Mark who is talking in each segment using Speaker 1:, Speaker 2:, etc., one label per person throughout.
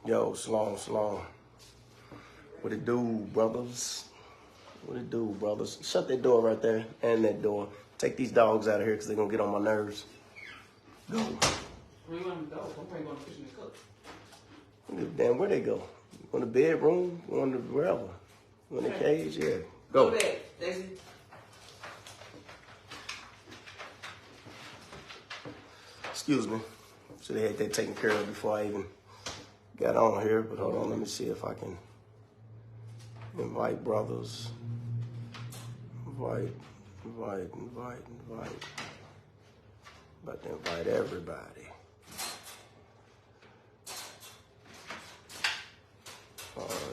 Speaker 1: Yo, Sloan. What it do, brothers? What it do, brothers? Shut that door right there and that door. Take these dogs out of here because they're going to get on my nerves. Go.
Speaker 2: Where you want them to go? I'm probably going to the kitchen and cook.
Speaker 1: Damn, where they go? On the bedroom? On the wherever? On the cage? Yeah. Go.
Speaker 2: Go to bed, Daisy.
Speaker 1: Excuse me. Should have had that taken care of before I even got on here. But hold on, let me see if I can invite brothers. Invite. About to invite everybody.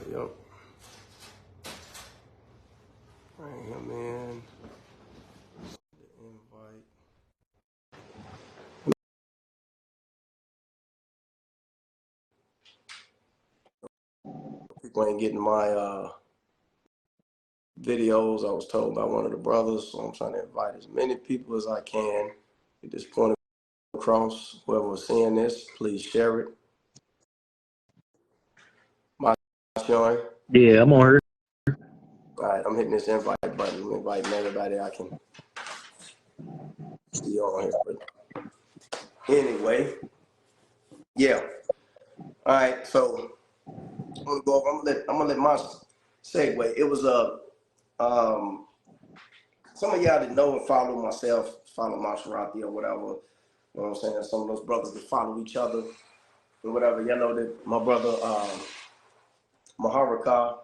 Speaker 1: Yep. Bring him in. Invite. People ain't getting my videos. I was told by one of the brothers, so I'm trying to invite as many people as I can. Get this point across. Whoever was seeing this, please share it. My showing.
Speaker 3: Yeah, I'm on her.
Speaker 1: All right, I'm hitting this invite button. I'm inviting everybody I can see on here. But anyway, yeah. All right, so I'm gonna go over. I'm gonna let my segue. It was some of y'all that know and follow myself, follow Maserati or whatever. You know what I'm saying? Some of those brothers that follow each other or whatever. Y'all know that my brother Maharaka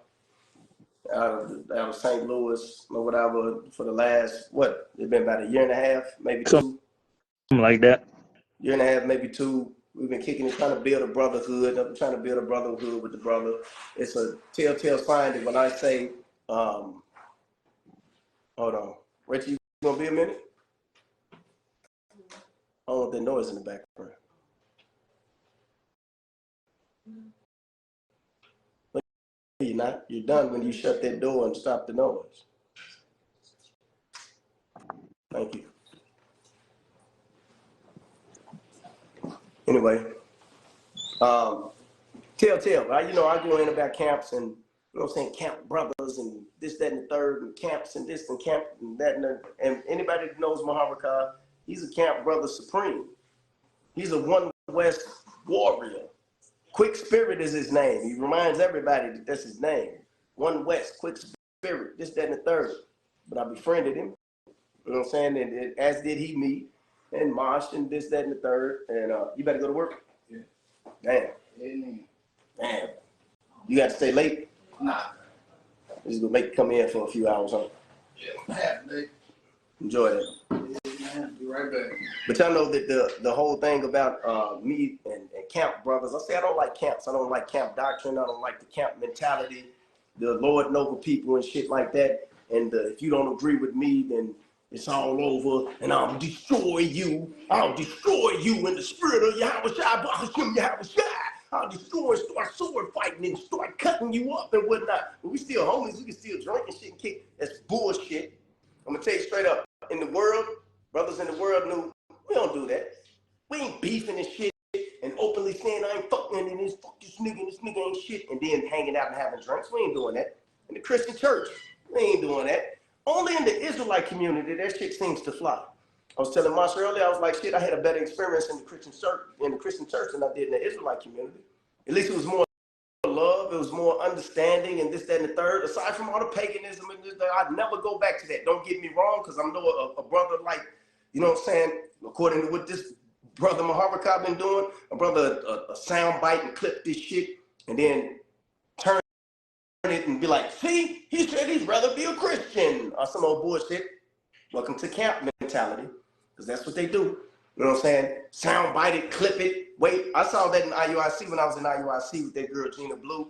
Speaker 1: out of St. Louis or whatever for the last it's been about a year and a half, maybe two.
Speaker 3: Something like that.
Speaker 1: Year and a half, maybe two. We've been kicking it, trying to build a brotherhood. I'm trying to build a brotherhood with the brother. It's a telltale sign that when I say, hold on, Richie, you gonna be a minute? I don't want that noise in the background. You're not. You're done when you shut that door and stop the noise. Thank you. Anyway, telltale, right? You know, I go in about camps and, you know what I'm saying, camp brothers and this, that, and the third, and camps and this and camp and that. And anybody that knows Maharaka, he's a camp brother supreme. He's a One West warrior. Quick Spirit is his name. He reminds everybody that that's his name. One West, Quick Spirit, this, that, and the third. But I befriended him, you know what I'm saying? And as did he me, and Mosh and this, that, and the third. And you better go to work? Yeah. Damn. You got to stay late?
Speaker 2: Nah.
Speaker 1: This is going to make you come in for a few hours, huh?
Speaker 2: Yeah, half day.
Speaker 1: Enjoy it.
Speaker 2: Yeah, man. Be right back.
Speaker 1: But y'all know that the whole thing about me and camp brothers, I say I don't like camps. I don't like camp doctrine. I don't like the camp mentality, the lording over people and shit like that. And if you don't agree with me, then it's all over, and I'll destroy you. I'll destroy you in the spirit of Yahweh Shai. I'll destroy and start sword fighting and start cutting you up and whatnot. But we still homies. We can still drink and shit and kick. That's bullshit. I'm going to tell you straight up. In the world, brothers in the world knew we don't do that. We ain't beefing and shit and openly saying I ain't fucking and this fuck this nigga ain't shit and then hanging out and having drinks. We ain't doing that. In the Christian church, we ain't doing that. Only in the Israelite community, that shit seems to fly. I was telling Masha earlier, I was like, shit, I had a better experience in the Christian church than I did in the Israelite community. At least it was more love, it was more understanding and this, that, and the third. Aside from all the paganism and this, I'd never go back to that. Don't get me wrong, because I know a brother like, you know what I'm saying, according to what this brother Maharaka been doing, a brother a sound bite and clip this shit and then turn it and be like, see, he said he'd rather be a Christian or some old bullshit. Welcome to camp mentality, because that's what they do. You know what I'm saying? Sound bite it, clip it. Wait, I saw that in IUIC when I was in IUIC with that girl Gina Blue.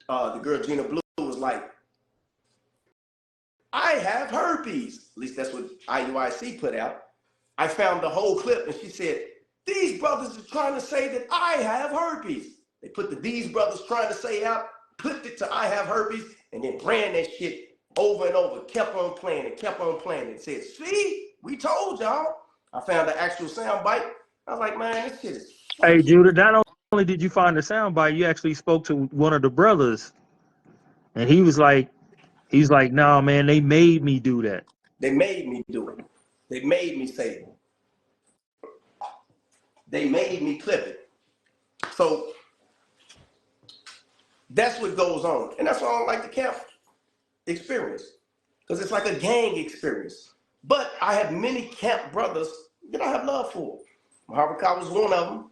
Speaker 1: The girl Gina Blue was like, I have herpes. At least that's what IUIC put out. I found the whole clip and she said, these brothers are trying to say that I have herpes. They put the these brothers trying to say out, clipped it to I have herpes, and then ran that shit over and over, kept on playing and said, see, we told y'all. I found the actual sound bite. I was like, man, this shit is
Speaker 3: Hey,
Speaker 1: fucking
Speaker 3: Judah, that don't only did you find the soundbite, you actually spoke to one of the brothers, and he's like, "Nah, man, they made me do that."
Speaker 1: They made me do it. They made me say it. They made me clip it. So that's what goes on. And that's why I don't like the camp experience. Because it's like a gang experience. But I have many camp brothers that I have love for. Muhammad was one of them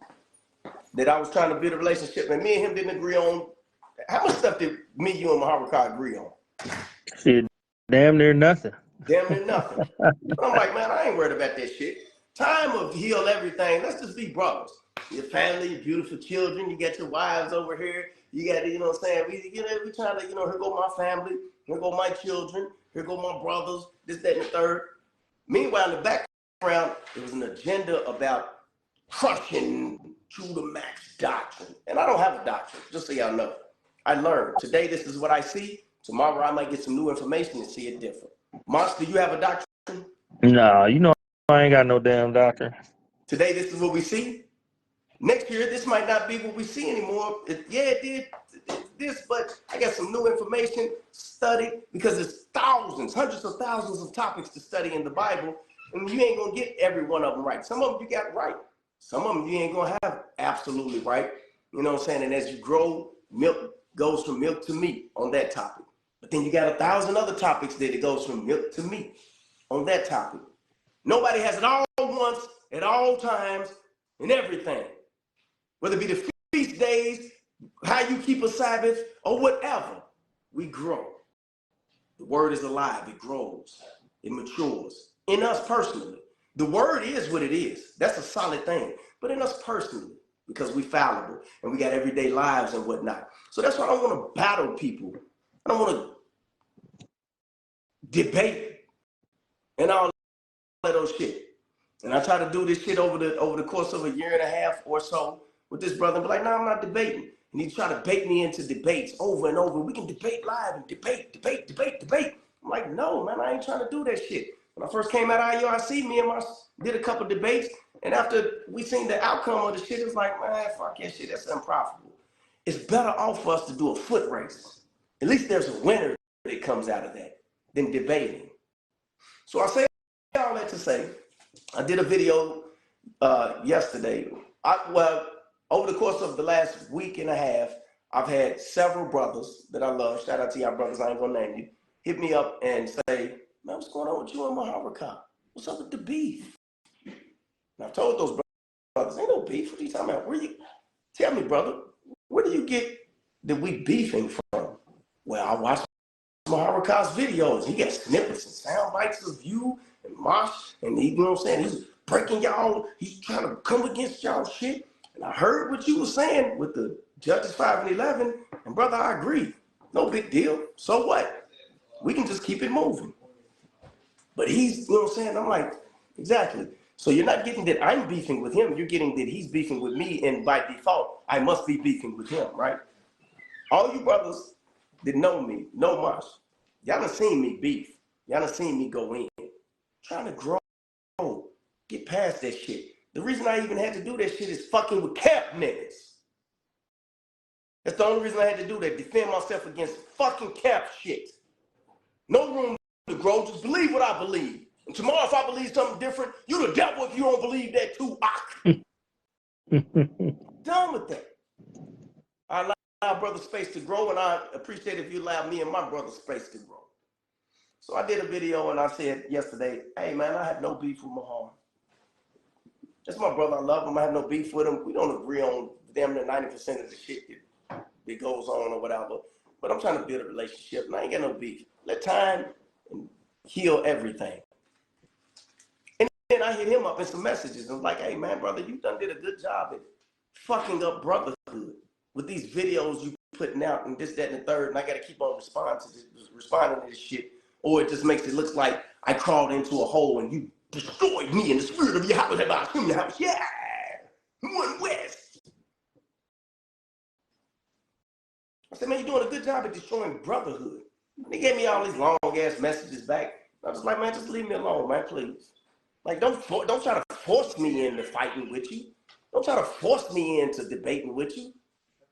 Speaker 1: that I was trying to build a relationship. And me and him didn't agree on. How much stuff did me, you, and Muhammad agree on?
Speaker 3: Shit, damn near nothing.
Speaker 1: Damn near nothing. But I'm like, man, I ain't worried about that shit. Time will heal everything. Let's just be brothers. Your family, your beautiful children, you got your wives over here. You got, you know what I'm saying? We trying to, here go my family, here go my children, here go my brothers, this, that, and the third. Meanwhile, in the background, there was an agenda about crushing Judah Mack's doctrine. And I don't have a doctrine, just so y'all know. I learned. Today, this is what I see. Tomorrow, I might get some new information and see it different. Monster, you have a doctrine?
Speaker 3: Nah, I ain't got no damn doctor.
Speaker 1: Today, this is what we see. Next year, this might not be what we see anymore. It did this, but I got some new information, study, because there's thousands, hundreds of thousands of topics to study in the Bible, and you ain't gonna get every one of them right. Some of them you got right. Some of them you ain't gonna have absolutely right. You know what I'm saying? And as you grow, milk goes from milk to meat on that topic. But then you got 1,000 other topics that it goes from milk to meat on that topic. Nobody has it all once, at all times, and everything. Whether it be the feast days, how you keep a Sabbath, or whatever, we grow. The word is alive, it grows, it matures. In us personally, the word is what it is. That's a solid thing. But in us personally, because we fallible and we got everyday lives and whatnot. So that's why I don't want to battle people. I don't want to debate and all of those shit. And I try to do this shit over the course of a year and a half or so with this brother and be like, no, I'm not debating. And he try to bait me into debates over and over. We can debate live and debate. I'm like, no, man, I ain't trying to do that shit. When I first came out of IUIC, me and my did a couple debates. And after we seen the outcome of the shit, it was like, man, fuck that shit. That's unprofitable. It's better off for us to do a foot race. At least there's a winner that comes out of that than debating. So I say all that to say, I did a video yesterday. Over the course of the last week and a half, I've had several brothers that I love. Shout out to y'all brothers, I ain't gonna name you. Hit me up and say, man, what's going on with you and Muhammad? What's up with the beef? And I told those brothers, ain't no beef. What are you talking about? Tell me, brother, where do you get that we beefing from? Well, I watched Muhammad videos. He got snippets and sound bites of you and Mosh, and he, you know what I'm saying? He's breaking y'all. He's trying to come against y'all shit. And I heard what you were saying with the Judges 5 and 11, and brother, I agree. No big deal. So what? We can just keep it moving. But he's, you know what I'm saying? I'm like, exactly. So you're not getting that I'm beefing with him. You're getting that he's beefing with me, and by default, I must be beefing with him, right? All you brothers that know me, know Mosh, y'all done seen me beef. Y'all done seen me go in. Trying to grow, get past that shit. The reason I even had to do that shit is fucking with camp niggas. That's the only reason I had to do that, defend myself against fucking camp shit. No room to grow, just believe what I believe. And tomorrow if I believe something different, you the devil if you don't believe that too. Done with that. I allow brother space to grow, and I appreciate if you allow me and my brother space to grow. So I did a video and I said yesterday, hey man, I have no beef with Muhammad. That's my brother, I love him, I have no beef with him. We don't agree on damn near 90% of the shit that goes on or whatever. But I'm trying to build a relationship and I ain't got no beef. Let time heal everything. And then I hit him up in some messages and was like, hey man, brother, you done did a good job at fucking up brotherhood with these videos you putting out and this, that, and the third, and I gotta keep on responding to this shit. Or it just makes it look like I crawled into a hole and you destroyed me in the spirit of Yahweh. Yeah, one west. I said, man, you're doing a good job at destroying brotherhood. And they gave me all these long ass messages back. I was like, man, just leave me alone, man, please. Like, don't try to force me into fighting with you. Don't try to force me into debating with you.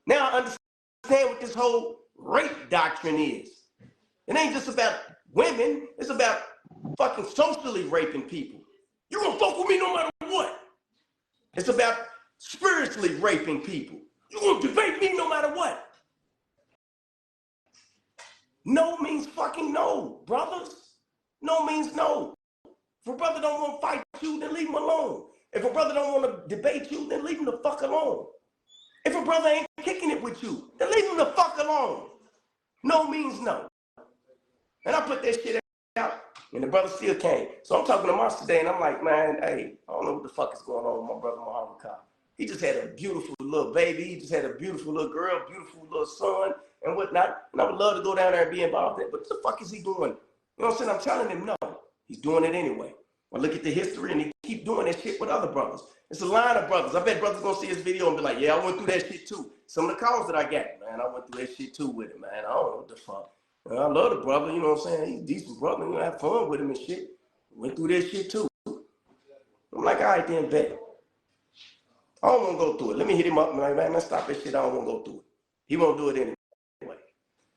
Speaker 1: Now I understand what this whole rape doctrine is. It ain't just about women. It's about fucking socially raping people. You gonna fuck with me no matter what. It's about spiritually raping people. You gonna debate me no matter what. No means fucking no, brothers. No means no. If a brother don't want to fight you, then leave him alone. If a brother don't want to debate you, then leave him the fuck alone. If a brother ain't kicking it with you, then leave him the fuck alone. No means no. And I put that shit out, and the brother still came. So I'm talking to Moss today, and I'm like, man, hey, I don't know what the fuck is going on with my brother Muhammad Khan. He just had a beautiful little baby. He just had a beautiful little girl, beautiful little son, and whatnot. And I would love to go down there and be involved in it. But what the fuck is he doing? You know what I'm saying? I'm telling him no. He's doing it anyway. I look at the history, and he keep doing that shit with other brothers. It's a line of brothers. I bet brothers gonna see his video and be like, yeah, I went through that shit too. Some of the calls that I got, man, I went through that shit too with him, man. I don't know what the fuck. I love the brother, you know what I'm saying? He's a decent brother, you know, have fun with him and shit. Went through that shit too. I'm like, all right, then, bet. I don't want to go through it. Let me hit him up and like, man, stop that shit. I don't want to go through it. He won't do it anyway.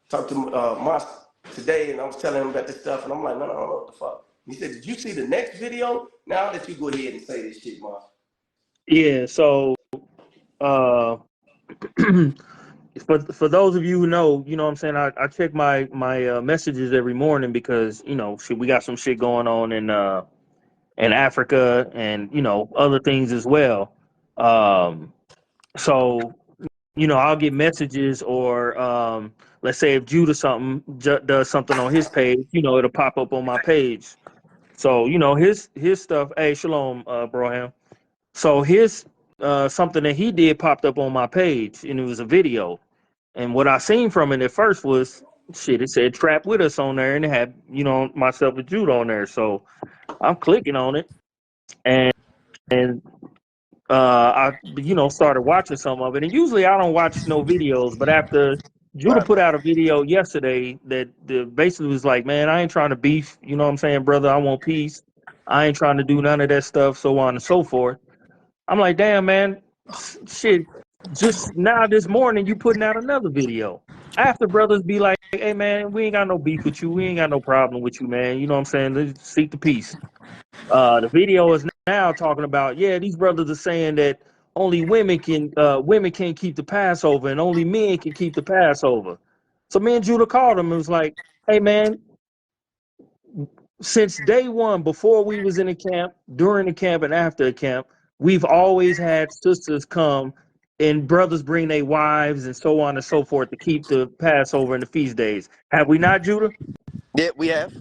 Speaker 1: Talked to Moss today, and I was telling him about this stuff, and I'm like, man, I don't know what the fuck. He said, did you see the next video? Now I'll let you go ahead and say this shit, Moss.
Speaker 3: Yeah, so for those of you who know, you know what I'm saying, I check my messages every morning because, you know, shit, we got some shit going on in Africa and, you know, other things as well. So, you know, I'll get messages or let's say if Judah does something on his page, you know, it'll pop up on my page. So, you know, his stuff, hey, shalom, Broham. So his something that he did popped up on my page, and it was a video. And what I seen from it at first was shit. It said "Trap with us" on there, and it had, you know, myself and Jude on there. So I'm clicking on it, and I, you know, started watching some of it. And usually I don't watch no videos, but after Judah
Speaker 1: Right.
Speaker 3: put out a video yesterday that basically was like, man, I ain't trying to beef. You know what I'm saying, brother? I want peace. I ain't trying to do none of that stuff, so on and so forth. I'm like, damn, man, shit. Just now this morning, you putting out another video. After brothers be like, hey, man, we ain't got no beef with you. We ain't got no problem with you, man. You know what I'm saying? Let's seek the peace. The video is now talking about, yeah, these brothers are saying that only women can't keep the Passover and only men can keep the Passover. So me and Judah called him and was like, hey, man, since day one, before we was in the camp, during the camp, and after the camp, we've always had sisters come and brothers bring their wives and so on and so forth to keep the Passover and the feast days. Have we not, Judah?
Speaker 1: Yeah, we have.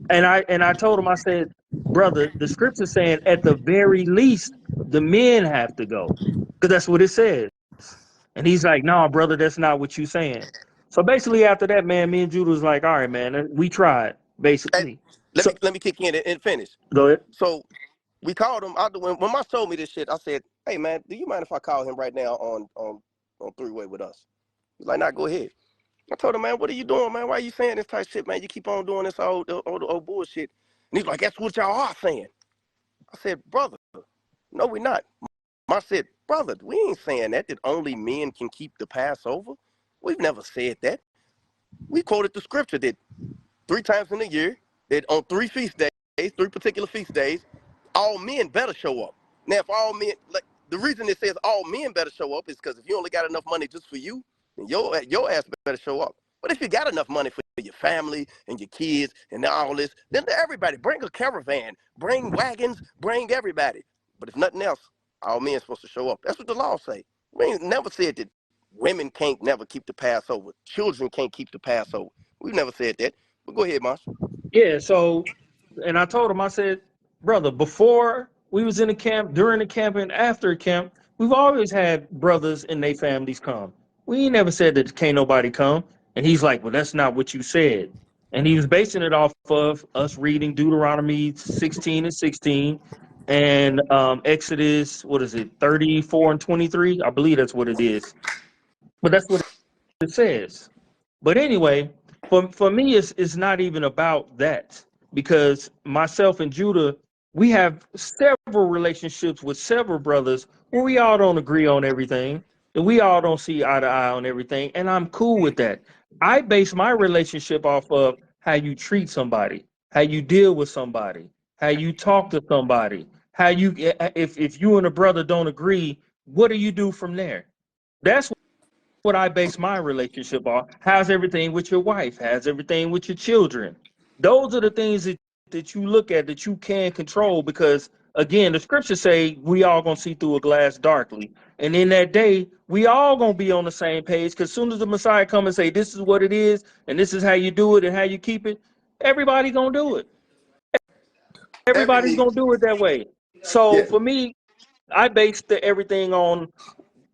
Speaker 3: And I told him, I said, brother, the scripture saying at the very least the men have to go, because that's what it says. And he's like, no, brother, that's not what you saying. So basically, after that, man, me and Judah was like, all right, man, we tried,
Speaker 1: Hey,
Speaker 3: basically.
Speaker 1: let
Speaker 3: So
Speaker 1: me kick in and finish.
Speaker 3: go ahead.
Speaker 1: So we called him out when Moss told me this shit. I said, hey man, do you mind if I call him right now on three-way with us? He's like, nah, go ahead. I told him, man, what are you doing, man? Why are you saying this type shit, man? You keep on doing this old bullshit. And he's like, that's what y'all are saying. I said, brother, no, we're not. I said, brother, we ain't saying that only men can keep the Passover. We've never said that. We quoted the scripture that 3 times in a year, that on 3 feast days, 3 particular feast days, all men better show up. Now, if all men, like the reason it says all men better show up is because if you only got enough money just for you, then your ass better show up. But if you got enough money for your family and your kids and all this, then everybody bring a caravan, bring wagons, bring everybody. But if nothing else, all men supposed to show up. That's what the law say. We ain't never said that women can't never keep the Passover, children can't keep the Passover. We've never said that. But go ahead, Marsh.
Speaker 3: Yeah, so, and I told him, I said, brother, before we was in the camp, during the camp, and after camp, we've always had brothers and their families come. We ain't never said that can't nobody come. And he's like, well, that's not what you said. And he was basing it off of us reading Deuteronomy 16 and 16 and Exodus, what is it, 34 and 23? I believe that's what it is. But that's what it says. But anyway, for me, it's not even about that because myself and Judah, we have several relationships with several brothers where we all don't agree on everything, and we all don't see eye to eye on everything, and I'm cool with that. I base my relationship off of how you treat somebody, how you deal with somebody, how you talk to somebody, how you if you and a brother don't agree, what do you do from there? That's what I base my relationship on. How's everything with your wife? How's everything with your children? Those are the things that you look at that you can control because again, the scriptures say we all gonna see through a glass darkly. And in that day, we all gonna be on the same page because soon as the Messiah come and say this is what it is and this is how you do it and how you keep it, everybody gonna do it.
Speaker 1: Every
Speaker 3: Everybody's
Speaker 1: knee.
Speaker 3: gonna do it that way. So
Speaker 1: Yeah.
Speaker 3: for me, I base everything on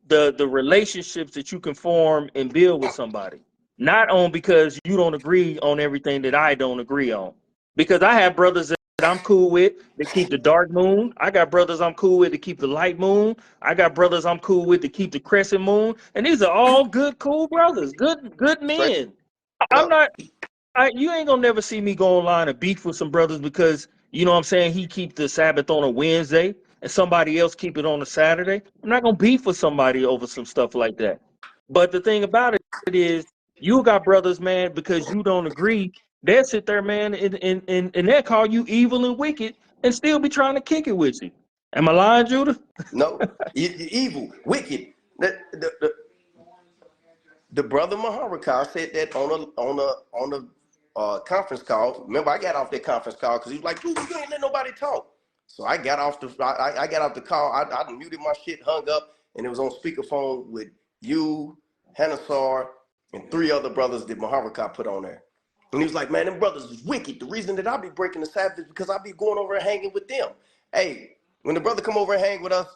Speaker 3: the relationships that you can form and build with somebody, not on because you don't agree on everything that I don't agree on. Because I have brothers that I'm cool with that keep the dark moon. I got brothers I'm cool with to keep the light moon. I got brothers I'm cool with to keep the crescent moon. And these are all good, cool brothers, good
Speaker 1: Straight
Speaker 3: men. I'm
Speaker 1: up.
Speaker 3: not you ain't gonna never see me go online and beef with some brothers because you know what I'm saying he keep the Sabbath on a Wednesday and somebody else keep it on a Saturday. I'm not gonna beef with somebody over some stuff like that. But the thing about it is you got brothers, man, because you don't agree, they'll sit there, man, and they'll call you evil and wicked and still be trying to kick it with you. Am I lying, Judah?
Speaker 1: No, evil, wicked. The brother Maharakar said that on a conference call. Remember, I got off that conference call because he was like, "Dude, you ain't let nobody talk." So I got off I got off the call. I muted my shit, hung up, and it was on speakerphone with you, Hanasar, and three other brothers that Maharakar put on there. And he was like, "Man, them brothers is wicked. The reason that I be breaking the Sabbath is because I be going over and hanging with them." Hey, when the brother come over and hang with us,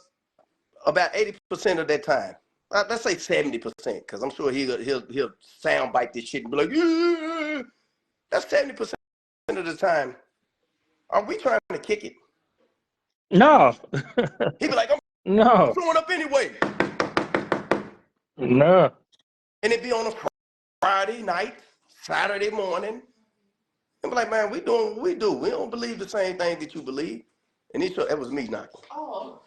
Speaker 1: about 80% of that time. Let's say 70%, because I'm sure he'll sound bite this shit and be like, yeah. That's 70% of the time. Are we trying to kick it?
Speaker 3: No.
Speaker 1: He'd be like, I'm
Speaker 3: No.
Speaker 1: showing up anyway.
Speaker 3: No.
Speaker 1: And it'd be on a Friday night, Saturday morning. And be like, man, we doing what we do. We don't believe the same thing that you believe. And he said, that was me knocking.
Speaker 2: Oh.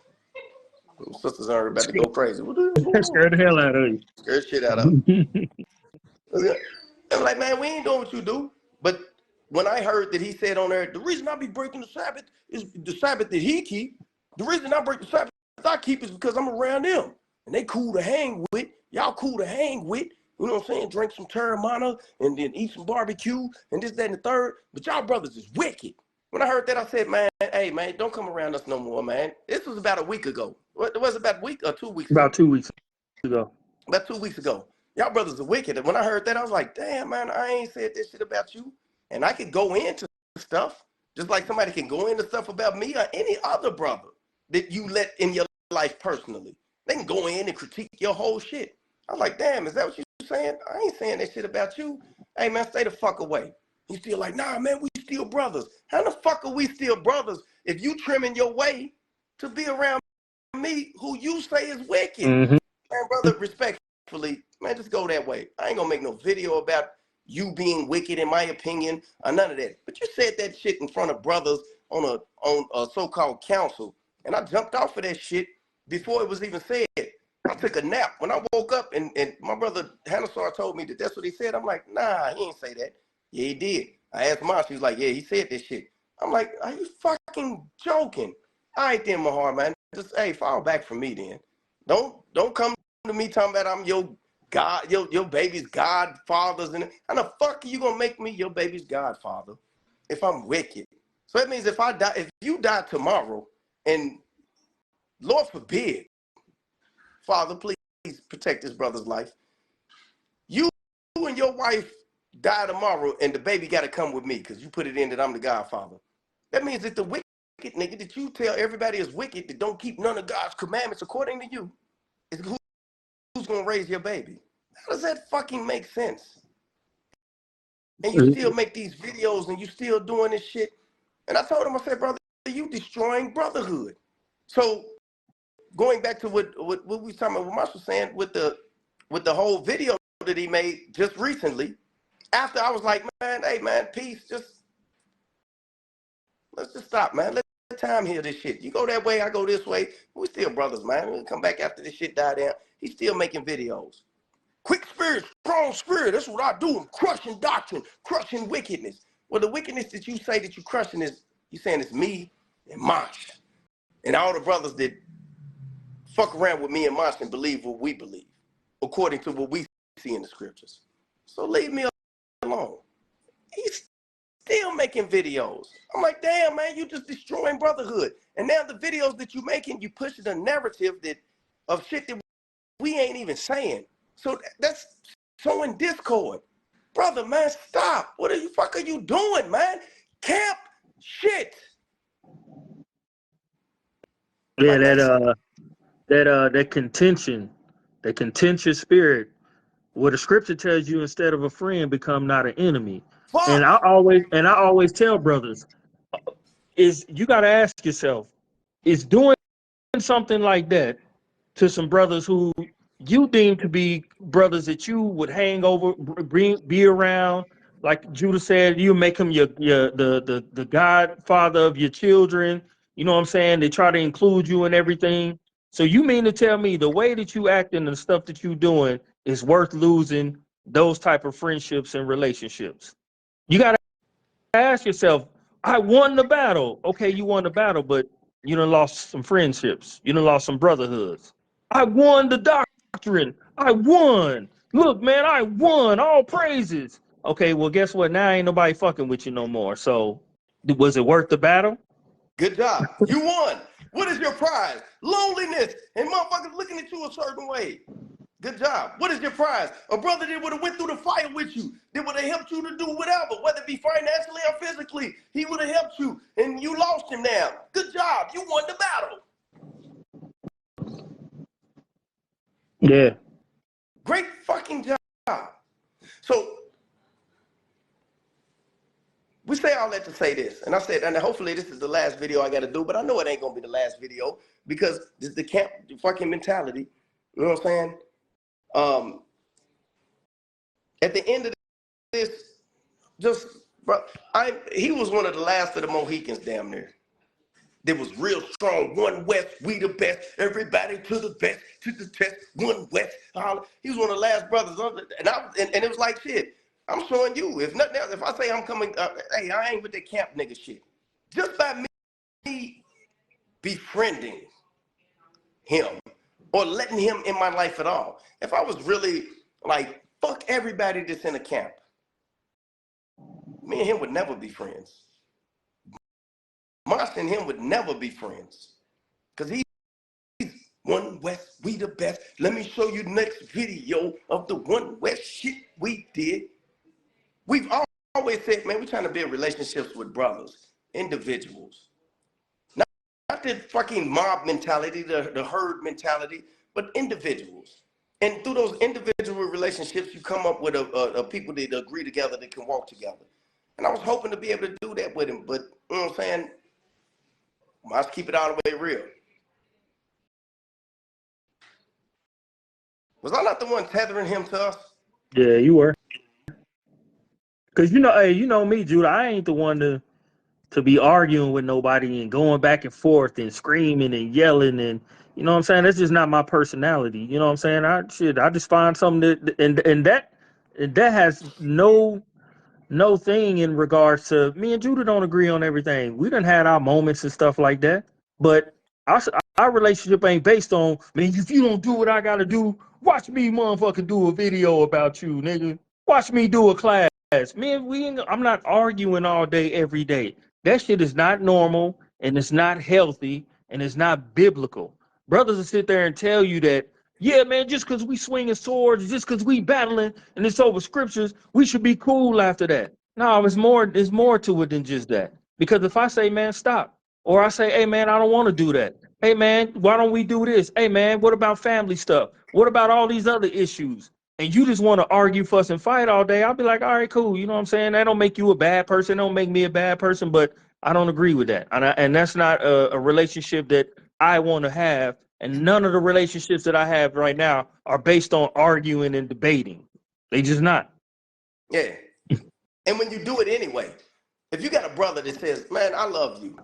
Speaker 1: Sisters are about to go crazy. What the hell's going on?
Speaker 3: Scared the hell out of
Speaker 1: Scared shit out of them.
Speaker 3: you.
Speaker 1: I'm like, man, we ain't doing what you do. But when I heard that he said on there, the reason I be breaking the Sabbath is the Sabbath that he keep. The reason I break the Sabbath I keep is because I'm around them. And they cool to hang with. Y'all cool to hang with. You know what I'm saying? Drink some Terramana and then eat some barbecue and this, that, and the third. But y'all brothers is wicked. When I heard that, I said, man, hey, man, don't come around us no more, man. This was about a week ago. What was it, about a week or 2 weeks
Speaker 3: About
Speaker 1: ago?
Speaker 3: 2 weeks ago.
Speaker 1: About 2 weeks ago. Y'all brothers are wicked. And when I heard that, I was like, damn, man, I ain't said this shit about you. And I could go into stuff just like somebody can go into stuff about me or any other brother that you let in your life personally. They can go in and critique your whole shit. I was like, damn, is that what you saying? I ain't saying that shit about you. Hey, man, stay the fuck away. You still like, nah, man, we still brothers. How the fuck are we still brothers if you trimming your way to be around me who you say is wicked?
Speaker 3: Mm-hmm.
Speaker 1: Man, brother, respectfully, man, just go that way. I ain't gonna make no video about you being wicked, in my opinion, or none of that. But you said that shit in front of brothers on a so-called council, and I jumped off of that shit before it was even said. I took a nap. When I woke up, and my brother Hanasar told me that that's what he said. I'm like, nah, he ain't say that. Yeah, he did. I asked Mom, she was like, yeah, he said this shit. I'm like, are you fucking joking? All right then, Mahar, man. Just, hey, fall back from me then. Don't come to me talking about I'm your God, your baby's godfathers, and how the fuck are you gonna make me your baby's godfather if I'm wicked? So that means if I die, if you die tomorrow, and Lord forbid, Father, please protect this brother's life. You and your wife die tomorrow, and the baby got to come with me because you put it in that I'm the godfather. That means that the wicked nigga that you tell everybody is wicked that don't keep none of God's commandments according to you is who's gonna raise your baby. How does that fucking make sense? And you still make these videos and you still doing this shit. And I told him, I said, brother, you destroying brotherhood. So going back to what we was talking about, what Marshall was saying with the whole video that he made just recently, after I was like, man, hey man, peace, let's just stop, man. time hear this shit. You go that way, I go this way. We still brothers, man. We'll come back after this shit die down. He's still making videos. Quick spirit, strong spirit. That's what I do. I'm crushing doctrine, crushing wickedness. Well, the wickedness that you say that you're crushing is, you saying it's me and Mosh. And all the brothers that fuck around with me and Mosh and believe what we believe, according to what we see in the scriptures. So leave me alone. He's still making videos. I'm like, damn, man, you just destroying brotherhood. And now the videos that you making, you pushing a narrative that of shit that we ain't even saying. So that's showing discord. Brother, man, stop. What the fuck are you doing, man? Camp shit.
Speaker 3: Yeah,
Speaker 1: Like, man,
Speaker 3: that contention, that contentious spirit, where the scripture tells you instead of a friend, become not an enemy. And
Speaker 1: fuck.
Speaker 3: I always tell brothers, is you got to ask yourself, is doing something like that to some brothers who you deem to be brothers that you would hang over, be around, like Judah said, you make them the godfather of your children. You know what I'm saying? They try to include you in everything. So you mean to tell me the way that you act and the stuff that you doing is worth losing those type of friendships and relationships? You got to ask yourself, I won the battle. Okay, you won the battle, but you done lost some friendships. You done lost some brotherhoods. I won the doctrine. I won. Look, man, I won. All praises. Okay, well, guess what? Now ain't nobody fucking with you no more. So was it worth the battle?
Speaker 1: Good job. You won. What is your prize? Loneliness and motherfuckers looking at you a certain way. Good job. What is your prize? A brother that would have went through the fire with you, that would have helped you to do whatever, whether it be financially or physically. He would have helped you, and you lost him now. Good job. You won the battle.
Speaker 3: Yeah.
Speaker 1: Great fucking job. So we say all that to say this, and I said, and hopefully this is the last video I got to do, but I know it ain't gonna be the last video because this is the camp fucking mentality. You know what I'm saying? At the end of this, just bro, he was one of the last of the Mohicans down there. That was real strong. One West, we the best. Everybody to the best, to the test. One West. He was one of the last brothers, and it was like shit. I'm showing you. If nothing else, if I say I'm coming, hey, I ain't with that camp nigga shit. Just by me befriending him or letting him in my life at all. If I was really like, fuck everybody that's in a camp, me and him would never be friends. Mosh and him would never be friends. Because he's One West, we the best. Let me show you the next video of the One West shit we did. We've always said, man, we're trying to build relationships with brothers, individuals. Not the fucking mob mentality, the herd mentality, but individuals. And through those individual relationships, you come up with a people that agree together, that can walk together. And I was hoping to be able to do that with him, but you know what I'm saying? Let's keep it all the way real. Was I not the one tethering him to us?
Speaker 3: Yeah, you were. Because hey, you know me, Judah. I ain't the one to be arguing with nobody and going back and forth and screaming and yelling and you know what I'm saying. That's just not my personality. You know what I'm saying. I just find something that has no thing in regards to me and Judah don't agree on everything. We done had our moments and stuff like that, but our, our relationship ain't based on, man, if you don't do what I gotta do, watch me motherfucker do a video about you, nigga. Watch me do a class. Man, I'm not arguing all day, every day. That shit is not normal and it's not healthy and it's not biblical. Brothers will sit there and tell you that, yeah, man, just because we swinging swords, just because we battling and it's over scriptures, we should be cool after that. No, it's more to it than just that. Because if I say, man, stop, or I say, hey, man, I don't want to do that. Hey, man, why don't we do this? Hey, man, what about family stuff? What about all these other issues? And you just want to argue, fuss, and fight all day, I'll be like, all right, cool. You know what I'm saying? That don't make you a bad person. Don't make me a bad person, but I don't agree with that. And that's not a relationship that I want to have. And none of the relationships that I have right now are based on arguing and debating. They just not.
Speaker 1: Yeah. And when you do it anyway, if you got a brother that says, man, I love you,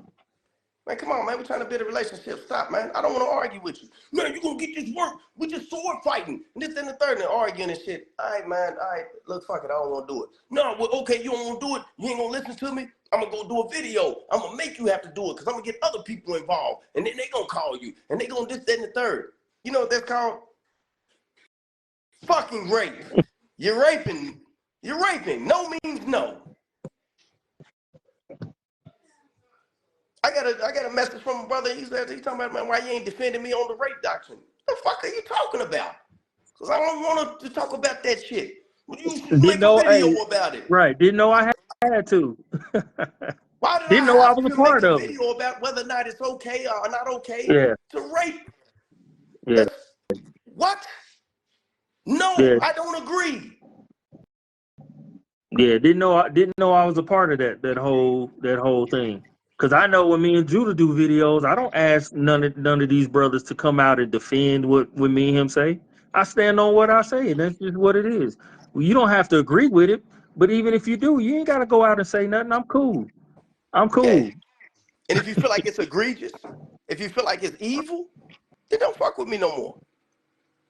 Speaker 1: Man, come on, man. We're trying to build a relationship. Stop, man. I don't want to argue with you. Man, you're going to get this work. We just sword fighting. And this and the third and arguing and shit. All right, man. All right. Look, fuck it. I don't want to do it. No, well, okay, you don't want to do it. You ain't going to listen to me. I'm going to go do a video. I'm going to make you have to do it because I'm going to get other people involved. And then they going to call you. And they going to this, that, and the third. You know what that's called? Fucking rape. You're raping. You're raping. No means no. I got a message from a brother. He talking about, man, why you ain't defending me on the rape doctrine? What the fuck are you talking about? Because I don't want to talk about that shit. Well, you should
Speaker 3: Didn't
Speaker 1: make a
Speaker 3: know,
Speaker 1: video
Speaker 3: hey,
Speaker 1: about it.
Speaker 3: right? Didn't know I had to.
Speaker 1: Why did
Speaker 3: Didn't
Speaker 1: I
Speaker 3: know I
Speaker 1: have
Speaker 3: was a
Speaker 1: to make
Speaker 3: part
Speaker 1: a
Speaker 3: of it.
Speaker 1: video about whether or not it's okay or not okay
Speaker 3: Yeah,
Speaker 1: to rape?
Speaker 3: yeah,
Speaker 1: What? No,
Speaker 3: yeah,
Speaker 1: I don't agree.
Speaker 3: yeah. Didn't know I was a part of that whole thing. Cause I know when me and Judah do videos, I don't ask none of these brothers to come out and defend what me and him say. I stand on what I say, and that's just what it is. Well, you don't have to agree with it, but even if you do, you ain't gotta go out and say nothing. I'm cool. I'm
Speaker 1: Okay.
Speaker 3: cool.
Speaker 1: And if you feel like it's egregious, if you feel like it's evil, then don't fuck with me no more.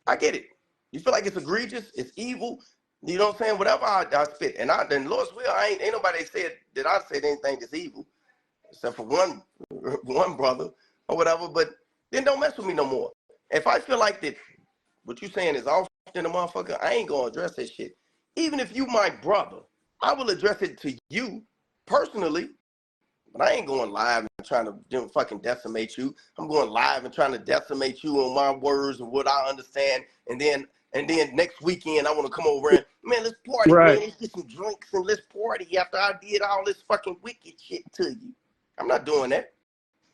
Speaker 1: I get it. You feel like it's egregious, it's evil. You know what I'm saying? Whatever I spit. And then Lord's will, ain't nobody said that I said anything that's evil, except for one brother or whatever. But then don't mess with me no more. If I feel like that what you saying is off in the motherfucker, I ain't gonna address that shit. Even if you my brother, I will address it to you personally. But I ain't going live and trying to fucking decimate you. I'm going live and trying to decimate you on my words and what I understand. And then next weekend I want to come over and, man, let's party, man.
Speaker 3: Right.
Speaker 1: Let's get some drinks and let's party after I did all this fucking wicked shit to you. I'm not doing that.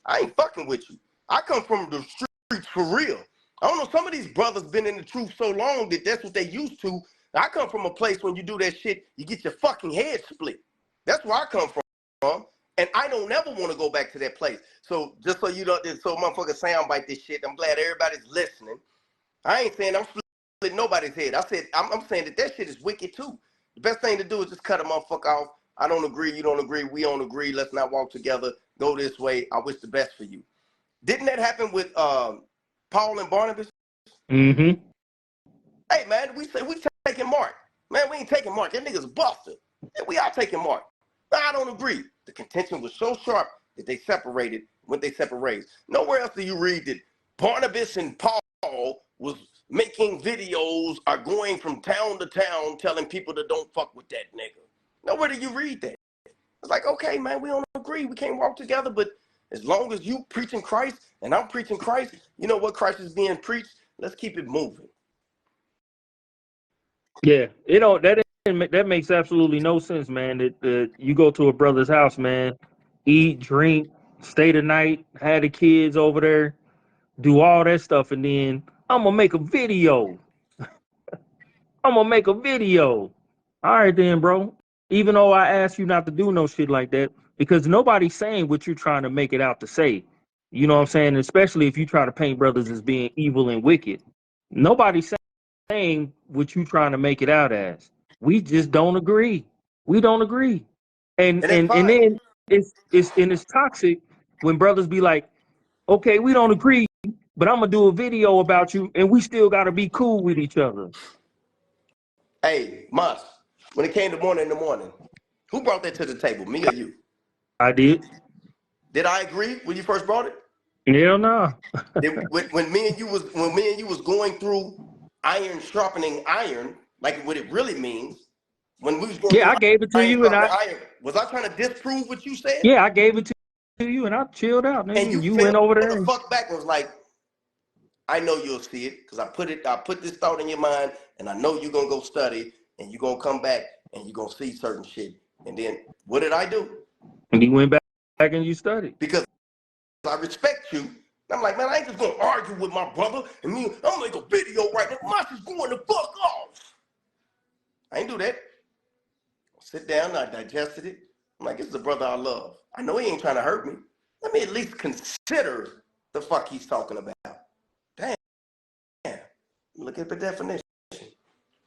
Speaker 1: I ain't fucking with you. I come from the streets for real. I don't know, some of these brothers been in the truth so long that that's what they used to. I come from a place when you do that shit, you get your fucking head split. That's where I come from. And I don't ever want to go back to that place. So just so you don't, so motherfuckers soundbite this shit, I'm glad everybody's listening. I ain't saying I'm splitting nobody's head. I said, I'm saying that shit is wicked too. The best thing to do is just cut a motherfucker off. I don't agree, you don't agree, we don't agree. Let's not walk together. Go this way. I wish the best for you. Didn't that happen with Paul and Barnabas?
Speaker 3: Mm-hmm.
Speaker 1: Hey, man, we taking Mark. Man, we ain't taking Mark. That nigga's a buster. And we are taking Mark. I don't agree. The contention was so sharp that they separated when they separated. Nowhere else do you read that Barnabas and Paul was making videos or going from town to town telling people to don't fuck with that nigga. Nowhere do you read that. It's like, okay, man, we don't agree. We can't walk together, but as long as you preaching Christ and I'm preaching Christ, you know what Christ is being preached, let's keep it moving.
Speaker 3: Yeah, that makes absolutely no sense, man. That you go to a brother's house, man, eat, drink, stay the night, have the kids over there, do all that stuff, and then I'm gonna make a video. I'm gonna make a video. All right, then, bro. Even though I asked you not to do no shit like that, because nobody's saying what you're trying to make it out to say. You know what I'm saying? Especially if you try to paint brothers as being evil and wicked. Nobody's saying what you trying to make it out as. We just don't agree. We don't agree. And
Speaker 1: And that's
Speaker 3: and and
Speaker 1: fine.
Speaker 3: then it's toxic when brothers be like, okay, we don't agree, but I'm gonna do a video about you, and we still gotta be cool with each other.
Speaker 1: Hey, Moss, when it came to morning in the morning, who brought that to the table, me or you?
Speaker 3: I did.
Speaker 1: Did I agree when you first brought it?
Speaker 3: Hell no.
Speaker 1: When me and you was going through iron sharpening iron, like what it really means, when we was going
Speaker 3: Yeah,
Speaker 1: through
Speaker 3: I gave it to
Speaker 1: iron
Speaker 3: you, and
Speaker 1: sharpening iron, was I trying to disprove what you said?
Speaker 3: I gave it to you, and I chilled out,
Speaker 1: And
Speaker 3: nigga.
Speaker 1: you
Speaker 3: And you
Speaker 1: fell
Speaker 3: went over
Speaker 1: the
Speaker 3: there.
Speaker 1: fuck back and was like, I know you'll see it because I put this thought in your mind, and I know you're gonna go study, and you're gonna come back, and you're gonna see certain shit. And then what did I do?
Speaker 3: And you went back and you studied.
Speaker 1: Because I respect you. I'm like, man, I ain't just gonna argue with my brother, and me, I'm gonna make a video right now. Moss is going the fuck off. I ain't do that. Sit down, I digested it. I'm like, this is a brother I love. I know he ain't trying to hurt me. Let me at least consider the fuck he's talking about. Damn. Look at the definition.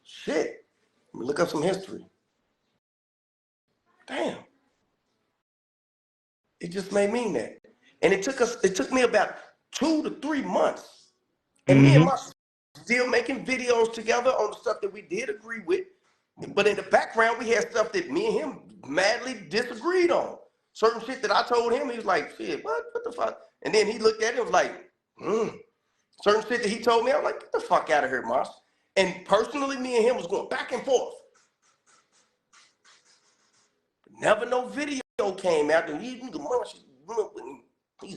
Speaker 1: Shit. Let me look up some history. Damn. It just may mean that. And it took me about 2 to 3 months. And me and
Speaker 3: Mm-hmm.
Speaker 1: my still making videos together on the stuff that we did agree with. But in the background, we had stuff that me and him madly disagreed on. Certain shit that I told him, he was like, shit, what the fuck? And then he looked at it and was like, Certain shit that he told me, I was like, get the fuck out of here, Moss. And personally, me and him was going back and forth. Never no video came out. And he's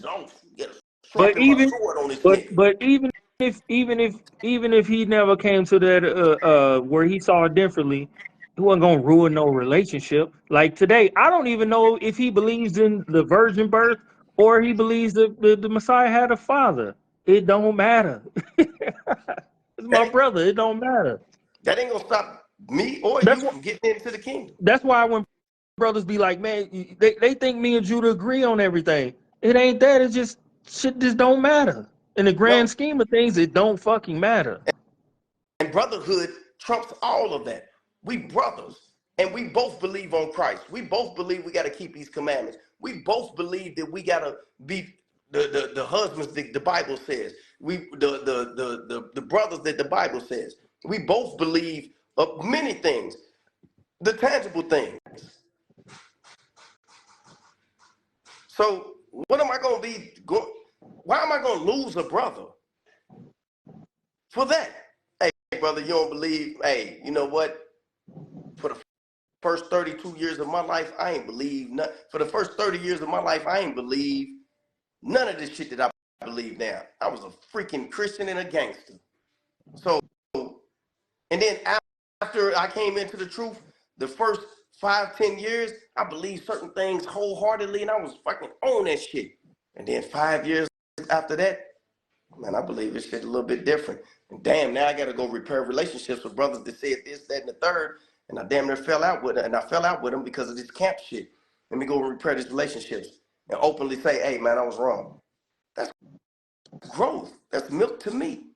Speaker 1: off. Get a
Speaker 3: But
Speaker 1: sharpen my
Speaker 3: even
Speaker 1: sword on this
Speaker 3: but
Speaker 1: nigga.
Speaker 3: but even if he never came to that where he saw it differently, he wasn't gonna ruin no relationship. Like today, I don't even know if he believes in the virgin birth or he believes that the Messiah had a father. It don't matter. It's my
Speaker 1: That,
Speaker 3: brother. It don't matter.
Speaker 1: that ain't gonna stop me or
Speaker 3: That's
Speaker 1: you
Speaker 3: what.
Speaker 1: from getting into the kingdom.
Speaker 3: That's why when brothers be like, man, they think me and Judah agree on everything. It ain't that. It's just shit. Just don't matter. In the grand
Speaker 1: No.
Speaker 3: scheme of things, it don't fucking matter.
Speaker 1: And brotherhood trumps all of that. We brothers, and we both believe on Christ. We both believe we got to keep these commandments. We both believe that we got to be the husbands that the Bible says. We the brothers that the Bible says. We both believe of many things, the tangible things. So what am I going to be going? Why am I going to lose a brother for that? Hey, brother, you don't believe? Hey, you know what? For the first 32 years of my life, I ain't believe none. For the first 30 years of my life, I ain't believe none of this shit that I believe now. I was a freaking Christian and a gangster. So, and then after I came into the truth, the first 5, 10 years, I believed certain things wholeheartedly, and I was fucking on that shit. And then 5 years after that, man, I believe this shit a little bit different. And damn, now I got to go repair relationships with brothers that said this, that, and the third. And I damn near fell out with it. And I fell out with them because of this camp shit. Let me go repair these relationships and openly say, hey, man, I was wrong. That's growth. That's milk to me.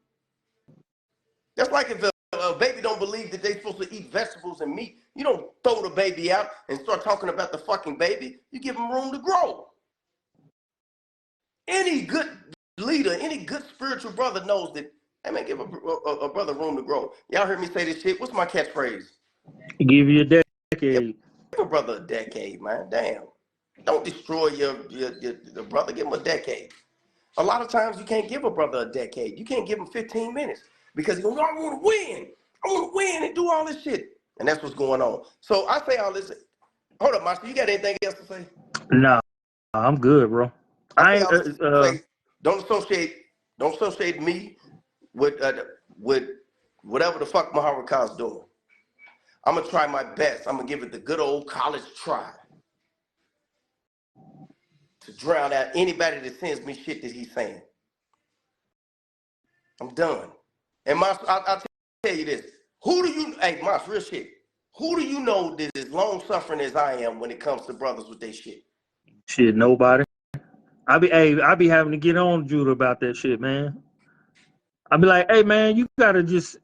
Speaker 1: That's like if a baby don't believe that they're supposed to eat vegetables and meat. You don't throw the baby out and start talking about the fucking baby. You give them room to grow. Any good leader, any good spiritual brother knows that, hey man, give a brother room to grow. Y'all heard me say this shit. What's my catchphrase?
Speaker 3: Give you a
Speaker 1: Give
Speaker 3: decade.
Speaker 1: a brother a decade, man. Damn. Don't destroy your brother. Give him a decade. A lot of times you can't give a brother a decade. You can't give him 15 minutes because he goes, I want to win. I want to win and do all this shit. And that's what's going on. So I say all this. Hold up, Master. You got anything else to say?
Speaker 3: Nah, I'm good, bro.
Speaker 1: I
Speaker 3: I
Speaker 1: say
Speaker 3: ain't.
Speaker 1: all this to say, don't associate me with whatever the fuck Muhammad Khan's doing. I'm gonna try my best. I'm gonna give it the good old college try to drown out anybody that sends me shit that he's saying. I'm done. And I'll tell you this. Who do you, hey, Mas, real shit. Who do you know that is long suffering as I am when it comes to brothers with their shit?
Speaker 3: Shit, nobody. I be having to get on Judah about that shit, man. I'd be like, hey man, you gotta just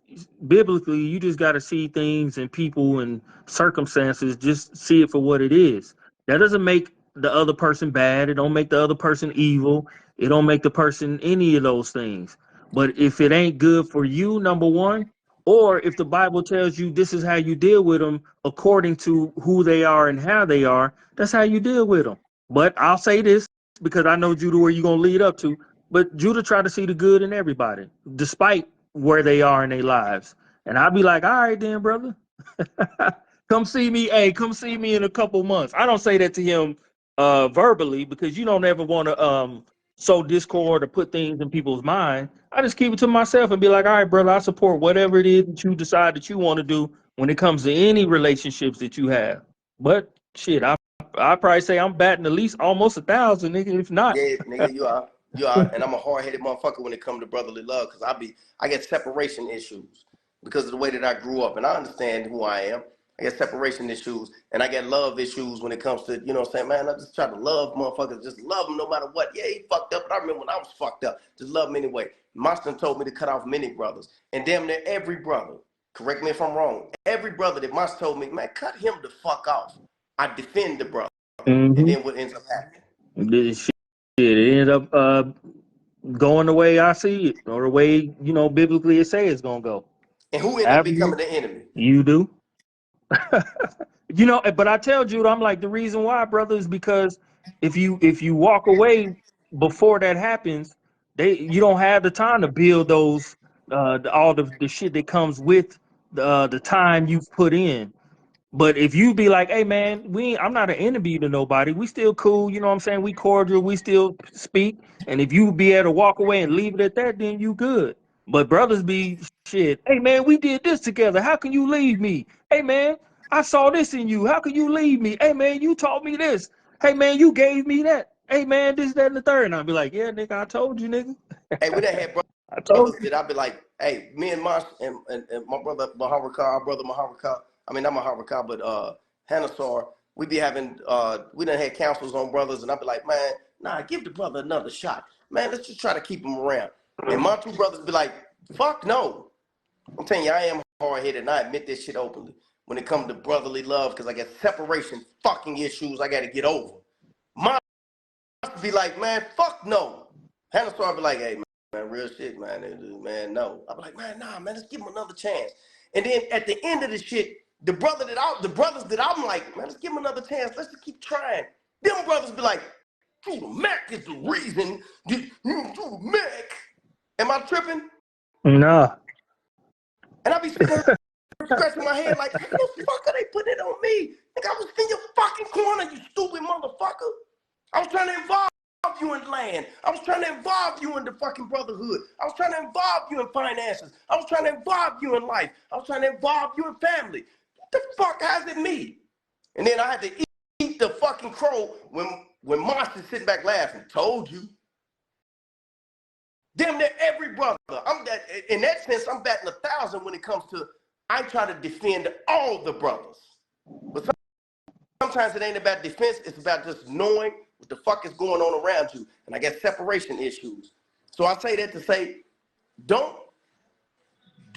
Speaker 3: biblically, you just gotta see things and people and circumstances, just see it for what it is. That doesn't make the other person bad. It don't make the other person evil. It don't make the person any of those things. But if it ain't good for you, number one, or if the Bible tells you this is how you deal with them according to who they are and how they are, that's how you deal with them. But I'll say this because I know Judah where you're gonna lead up to. But Judah tried to see the good in everybody, despite where they are in their lives. And I'd be like, all right, then, brother. Come see me. Hey, come see me in a couple months. I don't say that to him verbally because you don't ever want to sow discord or put things in people's mind. I just keep it to myself and be like, all right, brother, I support whatever it is that you decide that you want to do when it comes to any relationships that you have. But shit, I probably say I'm batting at least almost 1,000, nigga, if not.
Speaker 1: Yeah, nigga, you are. You are. And I'm a hard-headed motherfucker when it comes to brotherly love because I get separation issues because of the way that I grew up. And I understand who I am. I get separation issues and I get love issues when it comes to, you know what I'm saying, man, I just try to love motherfuckers, just love them no matter what. Yeah, he fucked up, but I remember when I was fucked up, just love him anyway. Master told me to cut off many brothers and damn near every brother, correct me if I'm wrong, every brother that Master told me, man, cut him the fuck off. I defend the brother. And
Speaker 3: Mm-hmm.
Speaker 1: then what ends up happening?
Speaker 3: This shit. it ended up going the way I see it, or the way biblically it say it's gonna go.
Speaker 1: And who ended up
Speaker 3: However
Speaker 1: becoming the enemy?
Speaker 3: you do. But I tell Jude, I'm like, the reason why, brother, is because if you walk away before that happens, you don't have the time to build those all the shit that comes with the time you've put in. But if you be like, hey man, I'm not an enemy to nobody. We still cool, you know what I'm saying? We cordial, we still speak. And if you be able to walk away and leave it at that, then you good. But brothers be shit. Hey man, we did this together. How can you leave me? Hey man, I saw this in you. How can you leave me? Hey man, you taught me this. Hey man, you gave me that. Hey man, this, that, and the third. And I'll be like, yeah, nigga, I told you, nigga.
Speaker 1: Hey, we done had
Speaker 3: I told
Speaker 1: brothers
Speaker 3: you.
Speaker 1: that I'd be like, hey, me and Mosh and my brother Maharakar, our brother Maharakar, I mean, not Maharakar, but Hanasar, we be having, we done had councils on brothers, and I'd be like, man, nah, give the brother another shot. Man, let's just try to keep him around. And my two brothers be like, fuck no. I'm telling you, I am hard-headed, and I admit this shit openly. When it comes to brotherly love, because I got separation fucking issues I got to get over. My be like, man, fuck no. Hanasar be like, hey, man, real shit, man, no. I be like, man, nah, man, let's give him another chance. And then at the end of the shit, the brothers that I'm like, man, let's give him another chance. Let's just keep trying. Them brothers be like, dude, Mack is the reason. Dude, Mack. Am I tripping?
Speaker 3: Nah.
Speaker 1: And I be sitting there scratching my head like, how the fuck are they putting it on me? Like, I was in your fucking corner, you stupid motherfucker. I was trying to involve you in land. I was trying to involve you in the fucking brotherhood. I was trying to involve you in finances. I was trying to involve you in life. I was trying to involve you in family. What the fuck has it me? And then I had to eat the fucking crow when Monster's sitting back laughing. Told you. Damn near every brother. In that sense, I'm batting 1,000 when it comes to I try to defend all the brothers. But sometimes it ain't about defense, it's about just knowing what the fuck is going on around you. And I got separation issues. So I say that to say, do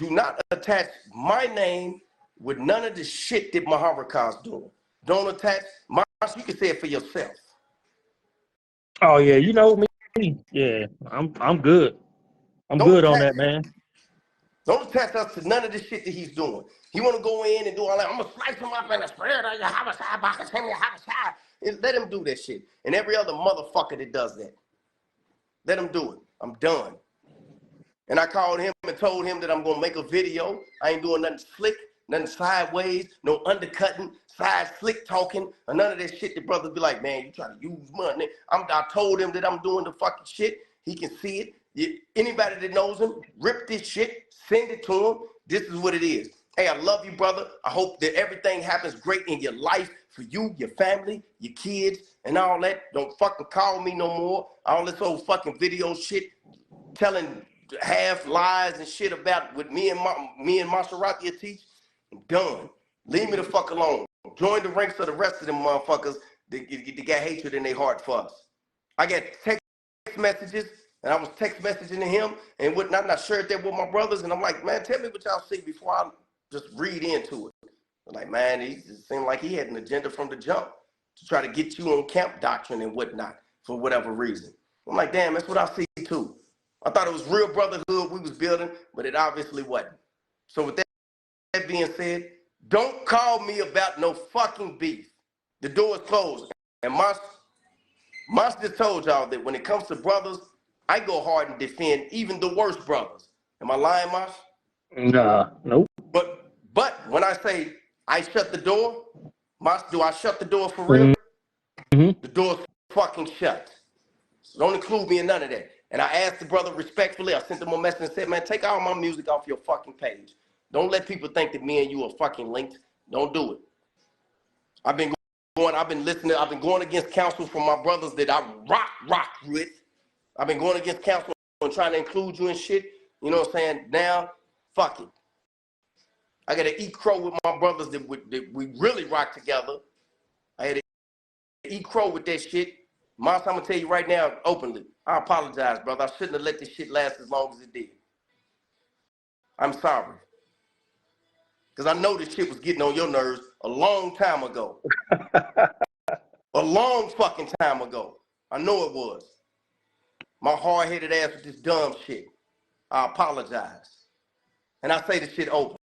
Speaker 1: not attach my name with none of the shit that Maharakar's doing. Don't attach you can say it for yourself.
Speaker 3: Oh yeah, you know me. Yeah, I'm good. I'm
Speaker 1: Don't
Speaker 3: good on
Speaker 1: attach
Speaker 3: that, man.
Speaker 1: Don't attach us to none of the shit that he's doing. He want to go in and do all that. I'm going to slice him up in the spirit of your homicide, and let him do that shit. And every other motherfucker that does that. Let him do it. I'm done. And I called him and told him that I'm going to make a video. I ain't doing nothing slick, nothing sideways, no undercutting, side slick talking, or none of that shit that brothers be like, man, you trying to use money. I told him that I'm doing the fucking shit. He can see it. Anybody that knows him, rip this shit, send it to him. This is what it is. Hey, I love you, brother. I hope that everything happens great in your life for you, your family, your kids, and all that. Don't fucking call me no more. All this old fucking video shit, telling half lies and shit about what me and Maserati teach. I'm done. Leave me the fuck alone. Join the ranks of the rest of them motherfuckers that got hatred in their heart for us. I got text messages, and I was text messaging to him and whatnot, and I shared that with my brothers, and I'm like, man, tell me what y'all see before I just read into it. I'm like, man, it seemed like he had an agenda from the jump to try to get you on camp doctrine and whatnot for whatever reason. I'm like, damn, that's what I see too. I thought it was real brotherhood we was building, but it obviously wasn't. So with that being said, don't call me about no fucking beef. The door is closed. And Moss just told y'all that when it comes to brothers, I go hard and defend even the worst brothers. Am I lying, Moss?
Speaker 3: Nah, nope.
Speaker 1: But when I say I shut the door, Moss, do I shut the door for real?
Speaker 3: Mm-hmm.
Speaker 1: The door's fucking shut. So don't include me in none of that. And I asked the brother respectfully, I sent him a message and said, man, take all my music off your fucking page. Don't let people think that me and you are fucking linked. Don't do it. I've been listening, I've been going against counsel from my brothers that I rock with. I've been going against counsel and trying to include you in shit. You know what I'm saying? Now, fuck it. I got to eat crow with my brothers that we really rock together. I had to eat crow with that shit. Moss, I'm going to tell you right now openly. I apologize, brother. I shouldn't have let this shit last as long as it did. I'm sorry. Because I know this shit was getting on your nerves a long time ago. A long fucking time ago. I know it was. my hard-headed ass with this dumb shit. I apologize. And I say the shit open.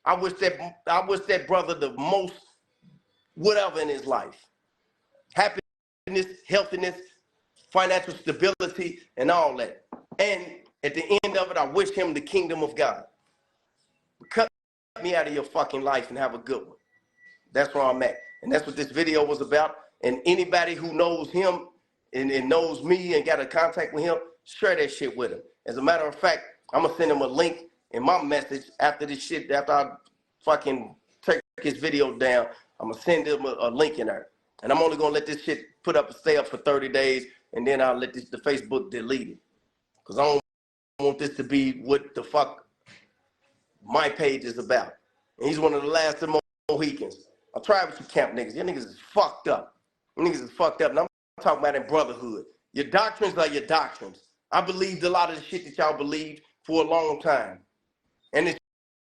Speaker 1: I wish that brother the most whatever in his life. Happiness, healthiness, financial stability, and all that. And at the end of it, I wish him the kingdom of God. Cut me out of your fucking life and have a good one. That's where I'm at. And that's what this video was about. And anybody who knows him and knows me and got a contact with him, share that shit with him. As a matter of fact, I'm going to send him a link in my message after this shit, after I fucking take his video down. I'm going to send him a link in there. And I'm only going to let this shit stay up for 30 days, and then I'll let the Facebook delete it. Because I don't want this to be what the fuck my page is about. And he's one of the last of the Mohicans. I tried with you camp niggas. Your niggas is fucked up. Your niggas is fucked up. And I'm talking about in brotherhood. Your doctrines are your doctrines. I believed a lot of the shit that y'all believed for a long time. And this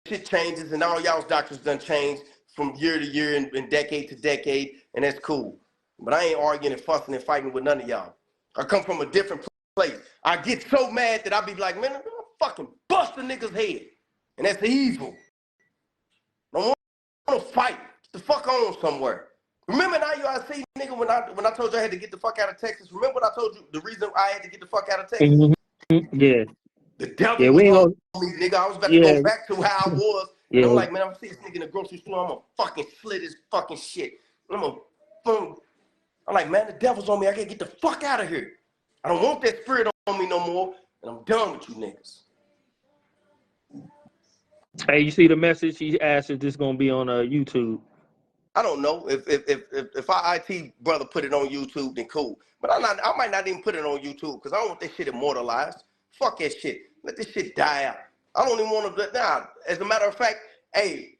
Speaker 1: shit changes, and all y'all's doctrines done changed from year to year and decade to decade, and that's cool. But I ain't arguing and fussing and fighting with none of y'all. I come from a different place. I get so mad that I be like, man, I'm gonna fucking bust a nigga's head. And that's evil. I don't want to fight. Get the fuck on somewhere. Remember in IUIC, nigga, when I told you I had to get the fuck out of Texas? Remember what I told you the reason I had to get the fuck out of Texas?
Speaker 3: Yeah.
Speaker 1: The devil
Speaker 3: Yeah,
Speaker 1: was
Speaker 3: we ain't
Speaker 1: on
Speaker 3: gonna.
Speaker 1: me, nigga. I was about to
Speaker 3: Yeah.
Speaker 1: go back to how I was.
Speaker 3: Yeah.
Speaker 1: And I'm like, man, I'm seeing this nigga in the grocery store. I'm gonna fucking slit his fucking shit. I'm like, man, the devil's on me. I gotta get the fuck out of here. I don't want that spirit on me no more. And I'm done with you niggas.
Speaker 3: Hey, you see the message? He asked if this gonna be on YouTube.
Speaker 1: I don't know if our IT brother put it on YouTube, then cool. But I might not even put it on YouTube because I don't want that shit immortalized. Fuck that shit. Let this shit die out. I don't even want to. Nah. As a matter of fact, hey,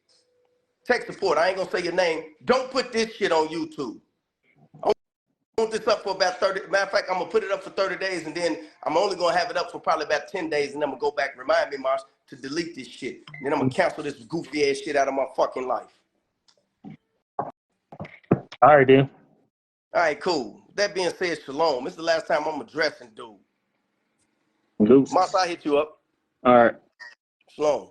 Speaker 1: tech support. I ain't gonna say your name. Don't put this shit on YouTube. I want this up for about 30. Matter of fact, I'm gonna put it up for 30 days, and then I'm only gonna have it up for probably about 10 days, and then I'm gonna go back. Remind me, Mars, to delete this shit. And then I'm gonna cancel this goofy ass shit out of my fucking life.
Speaker 3: All right, then.
Speaker 1: All right, cool. That being said, shalom. This is the last time I'm addressing dude.
Speaker 3: Deuces.
Speaker 1: Moss, I hit you up.
Speaker 3: All right.
Speaker 1: Shalom.